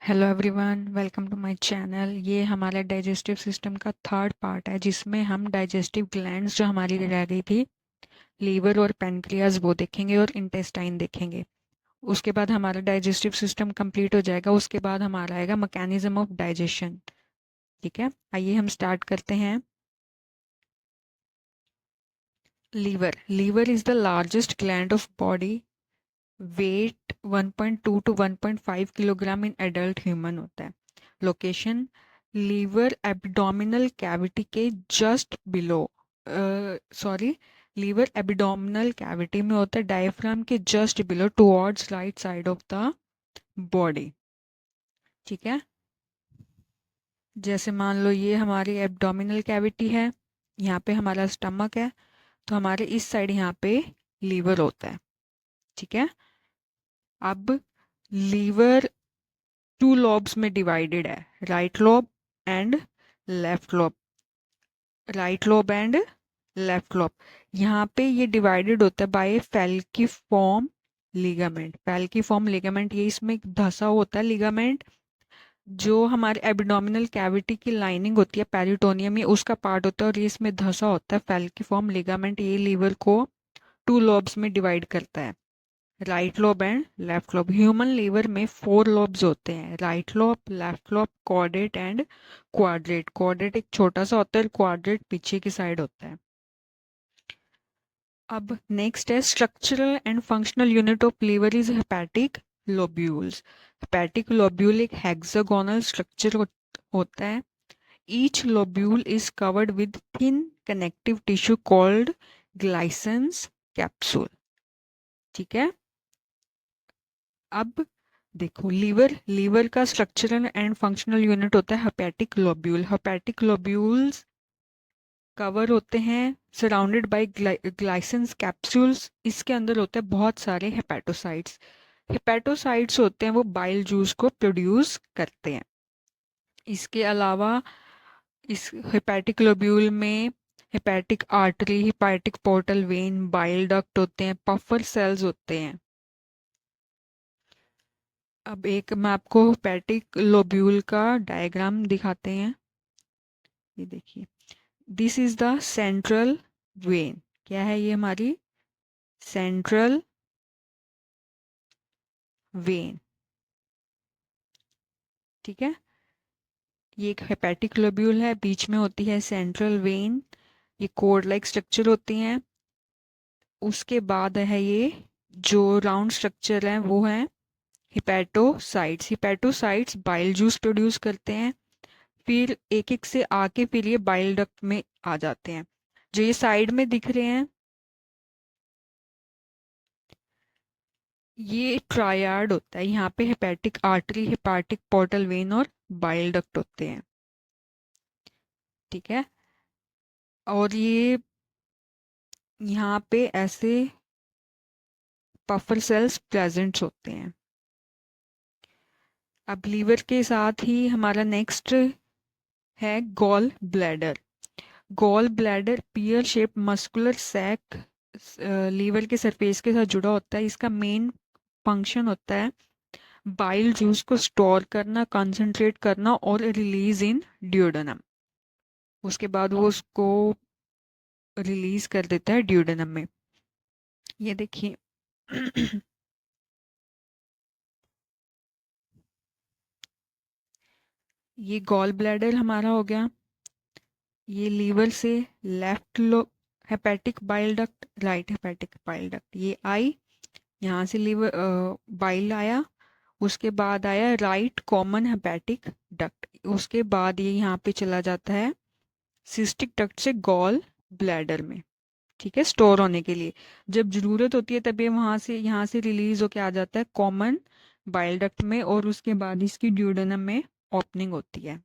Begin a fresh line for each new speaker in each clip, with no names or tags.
Hello everyone, welcome to my channel. ये हमारा digestive system का थर्ड पार्ट है जिसमें हम डाइजेस्टिव ग्लैंड्स जो हमारी रह गई थी, लीवर और पैनक्रियाज, वो देखेंगे और इंटेस्टाइन देखेंगे। उसके बाद हमारा डाइजेस्टिव सिस्टम कंप्लीट हो जाएगा। उसके बाद हमारा आएगा मैकेनिज्म ऑफ डाइजेशन। ठीक है, आइए हम स्टार्ट करते हैं। Liver is the largest gland of body. Weight 1.2 to 1.5 kilogram in adult human होता है। लोकेशन, लीवर एब्डोमिनल कैविटी के just below, sorry, liver abdominal cavity में होता है, डायफ्राम के just below towards right side of the body. ठीक है, जैसे मान लो ये हमारी एब्डोमिनल कैविटी है, यहाँ पे हमारा स्टमक है, तो हमारे इस साइड यहाँ पे लीवर होता है। ठीक है, अब लीवर टू लॉब्स में डिवाइडेड है, right lobe and left lobe. Right lobe and left lobe, यहाँ पे ये डिवाइडेड होता है बाय फैल्कीफॉर्म लिगामेंट। फैल्कीफॉर्म लिगामेंट, ये इसमें एक धसा होता है लिगामेंट जो हमारे एब्डोमिनल कैविटी की लाइनिंग होती है, पेरिटोनियम में उसका पार्ट होता है, और ये इसमें धसा होता है फैल्कीफॉर्म लिगामेंट। ये लीवर को टू लॉब्स में डिवाइड करता है, right lobe and left lobe. Human liver में 4 लोब्स होते हैं, right lobe, left lobe, quadrate and quadrate. Quadrate एक छोटा सा होता है, क्वाड्रेट पीछे की साइड होता है। अब नेक्स्ट है structural and functional unit of liver is hepatic lobules. Hepatic lobule एक हेक्सागोनल स्ट्रक्चर होता है। Each lobule is covered with thin connective tissue called Glisson's capsule. ठीक है, अब देखो, लीवर का स्ट्रक्चरल एंड फंक्शनल यूनिट होता है hepatic lobule. Hepatic lobules cover होते हैं सराउंडेड बाय ग्लाइसेंस कैप्सूल्स। इसके अंदर होते हैं बहुत सारे हेपेटोसाइट्स। हेपेटोसाइट्स होते हैं वो बाइल जूस को प्रोड्यूस करते हैं। इसके अलावा इस हेपेटिक लोब्यूल में hepatic artery, hepatic portal vein, bile duct होते हैं, पफर सेल्स होते हैं। अब एक मैं आपको हेपेटिक लोब्यूल का डायग्राम दिखाते हैं। ये देखिए, this is the central vein. क्या है ये? हमारी सेंट्रल वेन। ठीक है, ये एक हेपेटिक लोब्यूल है, बीच में होती है सेंट्रल वेन। ये कोड लाइक स्ट्रक्चर होती हैं। उसके बाद है ये जो राउंड स्ट्रक्चर है वो है hepatocytes. Hepatocytes bile juice produce करते हैं, फिर एक एक से आके फिर ये बाइल डक्ट में आ जाते हैं। जो ये साइड में दिख रहे हैं, ये ट्रायड होता है। यहाँ पे hepatic artery, hepatic portal vein और बाइल डक्ट होते हैं। ठीक है, और ये यहाँ पे ऐसे पफर सेल्स प्रेजेंट होते हैं। अब लीवर के साथ ही हमारा नेक्स्ट है gallbladder. Gallbladder pear shape muscular sac liver के सरफेस के साथ जुड़ा होता है। इसका मेन फंक्शन होता है बाइल जूस को स्टोर करना, कंसंट्रेट करना और रिलीज इन ड्यूडेनम। उसके बाद वो उसको रिलीज कर देता है ड्यूडेनम में। ये देखिए ये गॉल ब्लैडर हमारा हो गया। ये लीवर से लेफ्ट लो hepatic bile duct, right hepatic bile duct, ये आई, यहाँ से लीवर बाइल आया। उसके बाद आया राइट कॉमन हेपेटिक डक्ट। उसके बाद ये यहाँ पे चला जाता है सिस्टिक डक्ट से गॉल ब्लैडर में। ठीक है, स्टोर होने के लिए जब जरूरत होती है तब ये वहां से यहाँ से रिलीज होके आ जाता है कॉमन बाइल डक्ट में, और उसके बाद इसकी ड्यूडेनम में ओपनिंग होती है।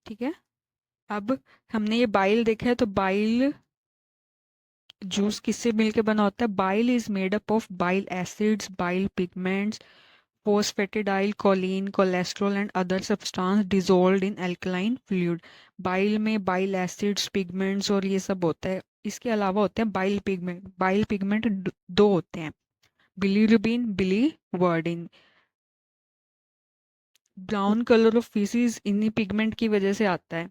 ठीक है, अब हमने ये बाइल देखा है, तो बाइल जूस किससे मिलके बना होता है? Bile is made up of bile acids, bile pigments, phosphatidyl choline, cholesterol and other substance dissolved in alkaline fluid. Bile में बाइल एसिड्स, पिगमेंट्स और ये सब होता है। इसके अलावा होते हैं बाइल पिगमेंट। बाइल पिगमेंट दो होते हैं, bilirubin, biliverdin. Brown colour of faeces इन्हीं पिगमेंट की वजह से आता है।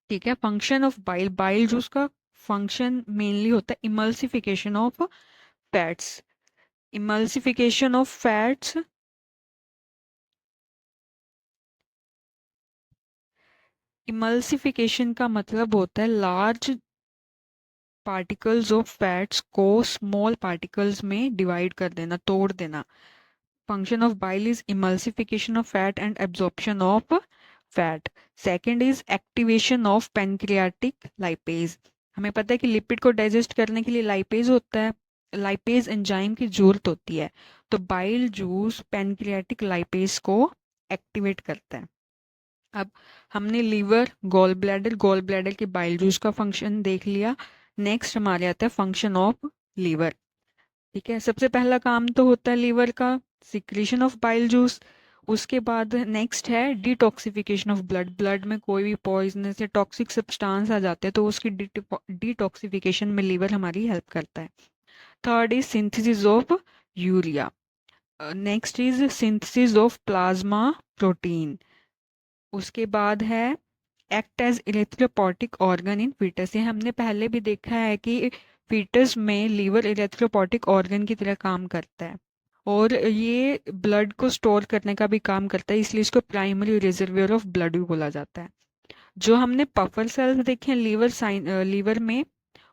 ठीक है। Function of bile, bile juice का फंक्शन मेनली होता है emulsification of fats. Emulsification of fats, emulsification का मतलब होता है लार्ज पार्टिकल्स ऑफ फैट्स को स्मॉल पार्टिकल्स में डिवाइड कर देना, तोड़ देना। Function of bile is emulsification of fat and absorption of fat. Second is activation of pancreatic lipase. हमें पता है कि लिपिड को डाइजेस्ट करने के लिए लाइपेज होता है, लाइपेज एंजाइम की जरूरत होती है। तो बाइल जूस पेनक्रियाटिक लाइपेज को एक्टिवेट करता है। अब हमने लीवर, गॉल ब्लैडर के बाइल जूस का फंक्शन देख लिया। नेक्स्ट हमारे आता है फंक्शन ऑफ लीवर। ठीक है। सबसे पहला काम तो होता है लीवर का सिक्रीशन ऑफ बाइल जूस। उसके बाद नेक्स्ट है डिटॉक्सिफिकेशन ऑफ ब्लड। ब्लड में कोई भी पॉइजनस या टॉक्सिक सब्सटेंस आ जाते हैं तो उसकी डिटॉक्सिफिकेशन में लीवर हमारी हेल्प करता है। Third is synthesis of urea. Next is synthesis of plasma protein. उसके बाद है act as erythropoietic organ in foetus. ये हमने पहले भी देखा है कि फीटस में लीवर इरेथ्रोपोटिक ऑर्गन की तरह काम करता है और ये ब्लड को स्टोर करने का भी काम करता है, इसलिए इसको प्राइमरी रिजर्वियर ऑफ ब्लड भी बोला जाता है। जो हमने पफर सेल्स देखे हैं लीवर में,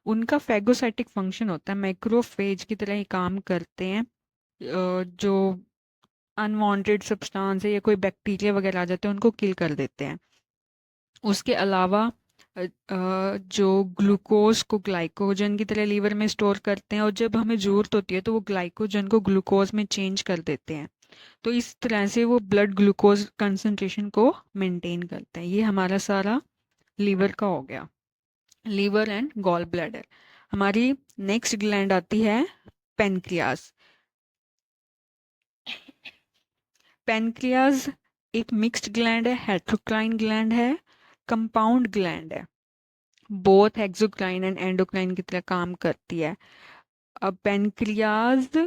उनका फैगोसाइटिक फंक्शन होता है, मैक्रोफेज की तरह ही काम करते हैं। जो अनवांटेड सब्सटेंस है या कोई बैक्टीरिया वगैरह आ जाते हैं उनको किल कर देते हैं। उसके अलावा जो ग्लूकोज को ग्लाइकोजन की तरह लीवर में स्टोर करते हैं और जब हमें ज़रूरत होती है तो वो ग्लाइकोजन को ग्लूकोज में चेंज कर देते हैं। तो इस तरह से वो ब्लड ग्लूकोज कंसंट्रेशन को मेंटेन करते हैं। ये हमारा सारा लीवर का हो गया, लीवर एंड गॉल ब्लैडर। हमारी नेक्स्ट ग्लैंड आती है पेनक्रियाज। पेनक्रियाज एक मिक्स्ड ग्लैंड है, हेट्रोक्राइन ग्लैंड है, कंपाउंड ग्लैंड है। बोथ एक्सोक्राइन एंड एंडोक्राइन की तरह काम करती है। अब pancreas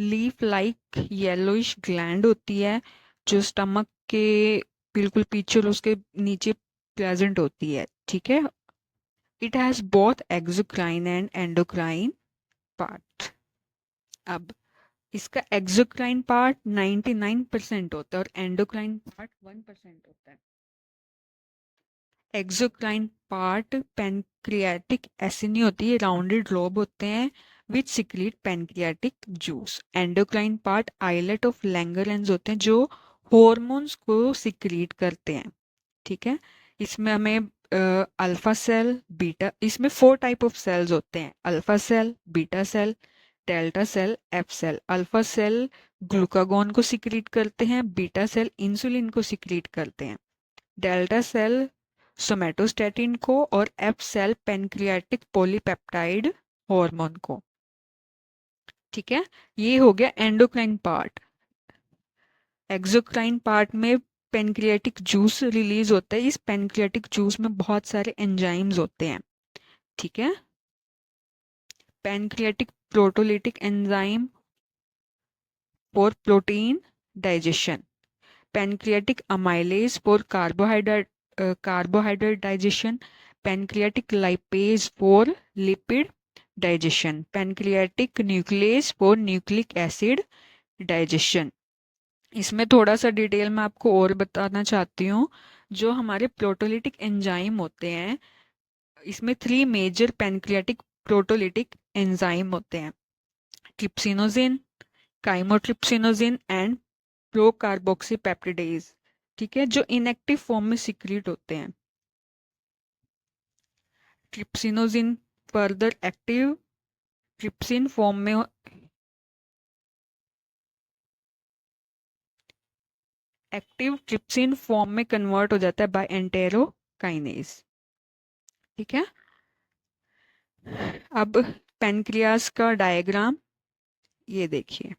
leaf like yellowish gland होती है जो स्टमक के बिल्कुल पीछे और उसके नीचे प्रेजेंट होती है। ठीक है। It has both exocrine and endocrine part. अब इसका एक्सोक्राइन पार्ट 99% होता है और एंडोक्राइन पार्ट 1% होता है। एक्सोक्राइन पार्ट पैनक्रियाटिक एसिनी होती है, राउंडेड लोब होते हैं which secrete pancreatic juice. Endocrine part islet of Langerhans होते हैं जो हॉर्मोन्स को सिक्रीट करते हैं। ठीक है। इसमें हमें अल्फा सेल, बीटा, इसमें 4 टाइप ऑफ सेल्स होते हैं, alpha cell, beta cell, delta cell, F cell. Alpha cell glucagon को सिक्रीट करते हैं, बीटा सेल इंसुलिन को सिक्रीट करते हैं, डेल्टा सेल सोमेटोस्टेटिन को और F cell pancreatic polypeptide hormone को। ठीक है। ये हो गया एंडोक्राइन पार्ट। एक्सोक्राइन पार्ट में पेनक्रियाटिक जूस रिलीज होता है। इस पेनक्रियाटिक जूस में बहुत सारे एंजाइम्स होते हैं। ठीक है। Pancreatic proteolytic enzyme for protein digestion, pancreatic amylase for carbohydrate digestion, pancreatic lipase for lipid digestion, pancreatic nuclease for nucleic acid digestion। इसमें थोड़ा सा डिटेल में आपको और बताना चाहती हूँ। जो हमारे प्रोटोलिटिक एंजाइम होते हैं, इसमें 3 मेजर पैनक्रियाटिक प्रोटोलिटिक एंजाइम होते हैं, ट्रिप्सिनोजिन, काइमोट्रिप्सिनोजिन एंड प्रोकार्बोक्सीपेप्टिडेज। ठीक है। जो इनएक्टिव फॉर्म में सिक्रीट होते हैं। Trypsinogen further active trypsin form में, एक्टिव ट्रिप्सिन फॉर्म में कन्वर्ट हो जाता है बाय एंटेरोकाइनेज। ठीक है। अब पेनक्रियास का डायग्राम ये देखिए।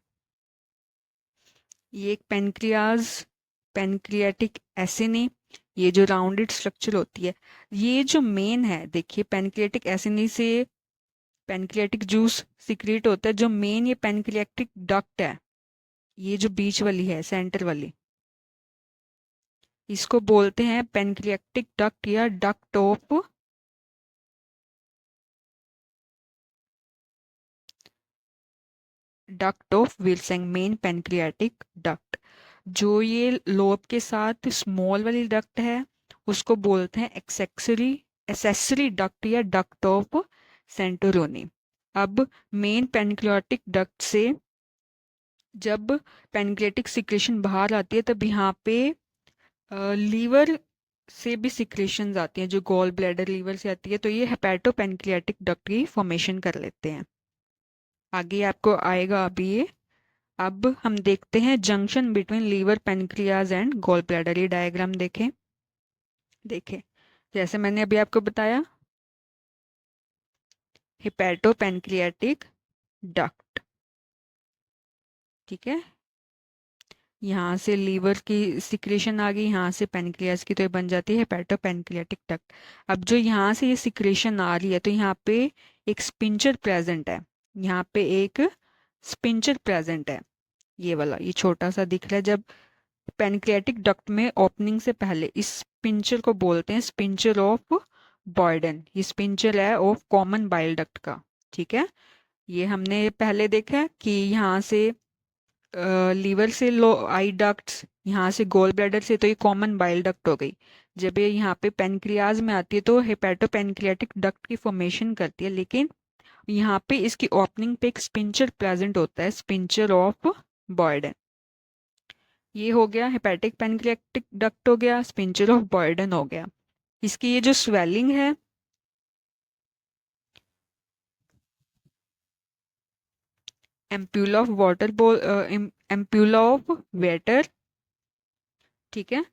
ये एक पेनक्रियाज, पेनक्रियाटिक एसिनी, ये जो राउंडेड स्ट्रक्चर होती है, ये जो मेन है देखिए, पेनक्रियाटिक एसिनी से पेनक्रियाटिक जूस सिक्रीट होता है। जो मेन ये पेनक्रियाटिक डक्ट है, ये जो बीच वाली है, सेंटर वाली, इसको बोलते हैं पेनक्रियाटिक डक्ट या duct of Wirsung, main pancreatic duct. जो ये लोब के साथ स्मॉल वाली डक्ट है उसको बोलते हैं एसेसरी डक्ट या डक्ट ऑफ सेंटोरोनी। अब मेन पेनक्रियाटिक डक्ट से जब पेनक्रियाटिक सिक्रेशन बाहर आती है तब यहाँ पे लीवर से भी सिक्रेशंस आती हैं, जो गॉल ब्लैडर लीवर से आती है, तो ये हेपेटो पेनक्रियाटिक डक्ट की फॉर्मेशन कर लेते हैं। आगे आपको आएगा अभी ये। अब हम देखते हैं junction between liver, pancreas and gall bladder. ये डायग्राम देखें, देखें जैसे मैंने अभी आपको बताया, हेपेटो पेनक्रियाटिक डक्ट, ठीक है। यहाँ से लीवर की सिक्रेशन आ गई, यहाँ से पेनक्रियाज की, तो ये बन जाती है हेपेटो पेनक्रियाटिक डक्ट। अब जो यहाँ से ये सिक्रेशन आ रही है तो यहाँ पे एक स्पिंचर प्रेजेंट है, यहाँ पे एक स्पिंचर प्रेजेंट है, ये वाला, ये छोटा सा दिख रहा है। जब पेनक्रियाटिक डक्ट में ओपनिंग से पहले इस स्पिंचर को बोलते हैं स्पिंचर ऑफ बॉयडन। ये स्पिंचर है ऑफ कॉमन बाइल डक्ट का, ठीक है। ये हमने पहले देखा है कि यहाँ से लीवर से लो आई डक्ट्स, यहाँ से गोल ब्लैडर से, तो ये कॉमन बाइल डक्ट हो गई। जब ये यहाँ पे पेनक्रियाज में आती है तो हेपेटो पेनक्रियाटिक डक्ट की फॉर्मेशन करती है, लेकिन यहाँ पे इसकी ओपनिंग पे एक स्पिंचर प्रेजेंट होता है, स्पिंचर ऑफ बॉयडन। ये हो गया हेपेटिक पेनक्रियाटिक डक्ट हो गया, स्पिंचर ऑफ बॉयडन हो गया। इसकी ये जो स्वेलिंग है, एम्प्यूला ऑफ वाटर बोल, एम्प्यूला ऑफ वेटर, ठीक है।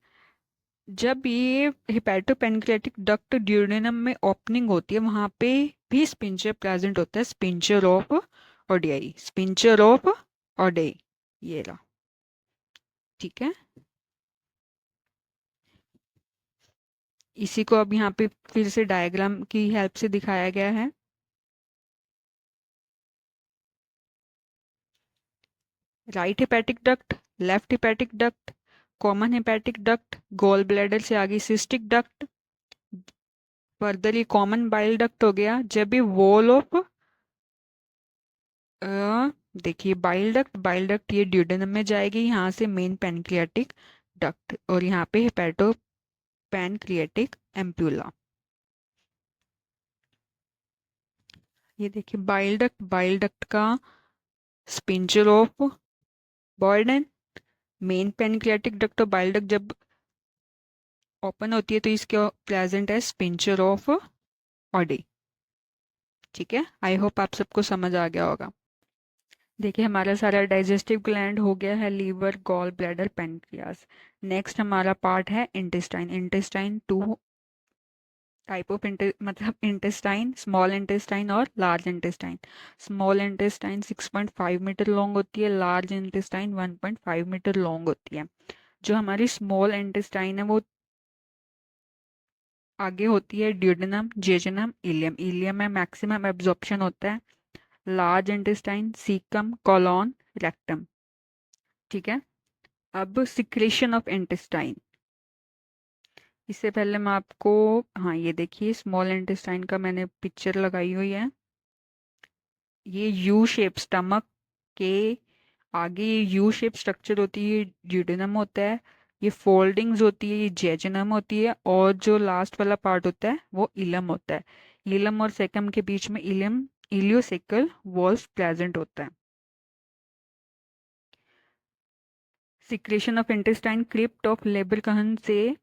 जब ये हेपेटोपेनक्रियाटिक डक्ट ड्यूडेनम में ओपनिंग होती है वहां पे भी स्पिंचर प्रेजेंट होता है, sphincter of ODI, sphincter of ODI, ये रहा, ठीक है। इसी को अब यहाँ पे फिर से डायग्राम की हेल्प से दिखाया गया है। Right hepatic duct, left hepatic duct, common hepatic duct, gall bladder से आगे सिस्टिक डक्ट, फर्दर ये कॉमन बाइल डक्ट हो गया। जब ये वॉल ऑफ देखिए बाइल डक्ट ये ड्यूडेनम में जाएगी, यहाँ से मेन पेनक्रियाटिक डक्ट, और यहाँ पे हेपेटो पेनक्रियाटिक एम्प्यूला। ये देखिए बाइल डक्ट का sphincter of बॉयडन, main pancreatic duct और बाइल डक्ट जब ओपन होती है तो इसके प्रेजेंट है स्पिंचर ऑफ ऑडी, ठीक है। आई होप आप सबको समझ आ गया होगा। देखिए हमारा सारा डाइजेस्टिव ग्लैंड हो गया है, liver, gall bladder, pancreas. Next हमारा पार्ट है intestine. Intestine two type of मतलब इंटेस्टाइन, स्मॉल इंटेस्टाइन और large intestine. Small intestine 6.5 metre long होती है, लार्ज इंटेस्टाइन 1.5 मीटर लॉन्ग होती है। जो हमारी स्मॉल इंटेस्टाइन है वो आगे होती है ड्यूडेनम, जेजुनम, इलियम। इलियम में मैक्सिमम एब्जॉर्प्शन होता है। Large intestine, caecum, colon, rectum, ठीक है। अब सिक्रेशन ऑफ इंटेस्टाइन, इससे पहले मैं आपको, हाँ ये देखिए स्मॉल इंटेस्टाइन का मैंने पिक्चर लगाई हुई है। ये यू शेप, स्टमक के आगे यू शेप स्ट्रक्चर होती है, ड्यूडेनम होता है। ये फोल्डिंग्स होती है, ये जेजुनम होती है, और जो लास्ट वाला पार्ट होता है वो इलम होता है। इलम और सेकम के बीच में इलम इलियोसेकल वॉल्स प्रेजेंट होता है। Secretion of intestine, crypt of labour कहन से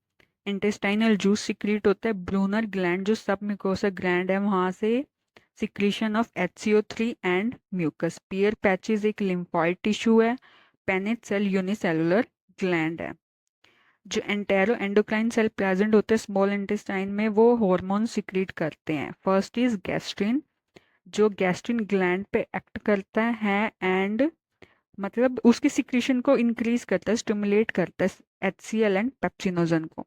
इंटेस्टाइनल जूस सिक्रीट होता है। ब्रूनर ग्लैंड जो सब म्यूकोसा ग्लैंड है वहां से secretion of HCO3 and mucus. Peyer patches एक लिम्फॉइड टिश्यू है। पेनेट सेल यूनिसेलुलर ग्लैंड है। जो एंटेरो एंडोक्राइन सेल प्रेजेंट होते हैं स्मॉल इंटेस्टाइन में वो हार्मोन सिक्रीट करते हैं। फर्स्ट इज गैस्ट्रिन, जो गैस्ट्रिन ग्लैंड पे एक्ट करता है एंड मतलब उसकी सिक्रीशन को इंक्रीज करता है, स्टिमुलेट करता है HCl एंड पेप्सिनोजन को।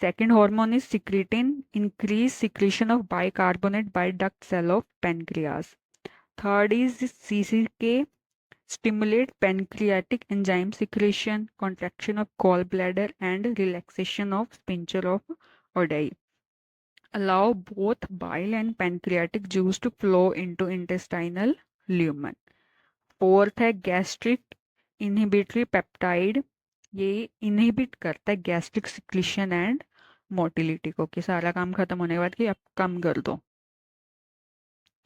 Second hormone is secretin, increase secretion of bicarbonate by duct cell of pancreas. Third is CCK, stimulate pancreatic enzyme secretion, contraction of gallbladder, and relaxation of sphincter of Oddi. Allow both bile and pancreatic juice to flow into intestinal lumen. Fourth है gastric inhibitory peptide, ये inhibit करता है gastric secretion and motility को, कि सारा काम खत्म होने के बाद कि अब कम कर दो।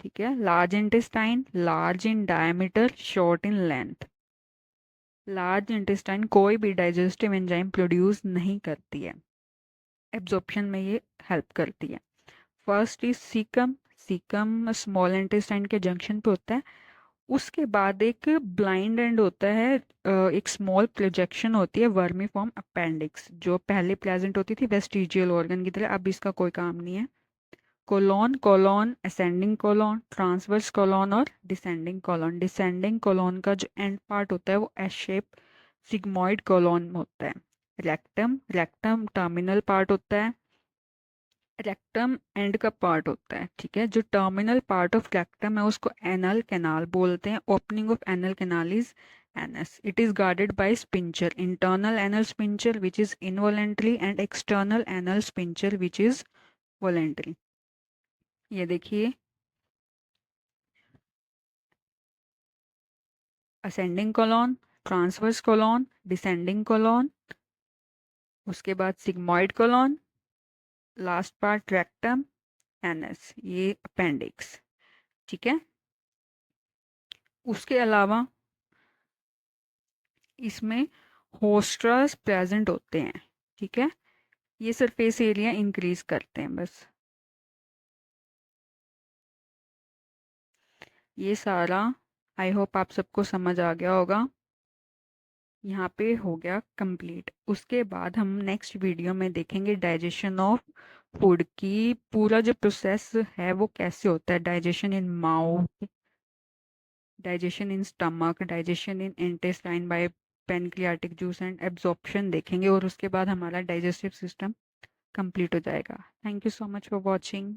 ठीक है। Large intestine, large in diameter, short in length. Large intestine कोई भी डाइजेस्टिव एंजाइम प्रोड्यूस नहीं करती है, एब्जॉर्प्शन में ये हेल्प करती है। First is caecum, caecum small intestine के जंक्शन पे होता है। उसके बाद एक ब्लाइंड एंड होता है, एक स्मॉल प्रोजेक्शन होती है वर्मीफॉर्म अपेंडिक्स, जो पहले प्रेजेंट होती थी वेस्टिजियल ऑर्गन की तरह, अब इसका कोई काम नहीं है। Colon, colon, ascending colon, transverse colon और डिसेंडिंग कोलॉन। डिसेंडिंग कोलॉन का जो एंड पार्ट होता है वो एस शेप सिग्मॉइड कोलॉन में होता है। रेक्टम, रेक्टम टर्मिनल पार्ट होता है, रेक्टम एंड का पार्ट होता है। ठीक है। जो टर्मिनल पार्ट ऑफ रेक्टम है उसको एनल कैनाल बोलते हैं। Opening of anal canal is anus. It is guarded by sphincter, internal anal sphincter which is involuntary and external anal sphincter which is voluntary. ये देखिए, ascending colon, transverse colon, descending colon, उसके बाद sigmoid colon, last part rectum, anus, ये appendix. ठीक है। उसके अलावा इसमें होस्ट्रस प्रेजेंट होते हैं। ठीक है। ये सरफेस एरिया इंक्रीज करते हैं बस। ये सारा आई होप आप सबको समझ आ गया होगा। यहाँ पे हो गया कंप्लीट। उसके बाद हम नेक्स्ट वीडियो में देखेंगे डाइजेशन ऑफ फूड की, पूरा जो प्रोसेस है वो कैसे होता है। Digestion in mouth, digestion in stomach, digestion in intestine bye pancreatic juice and absorption देखेंगे, और उसके बाद हमारा डाइजेस्टिव सिस्टम कंप्लीट हो जाएगा। Thank you so much for watching.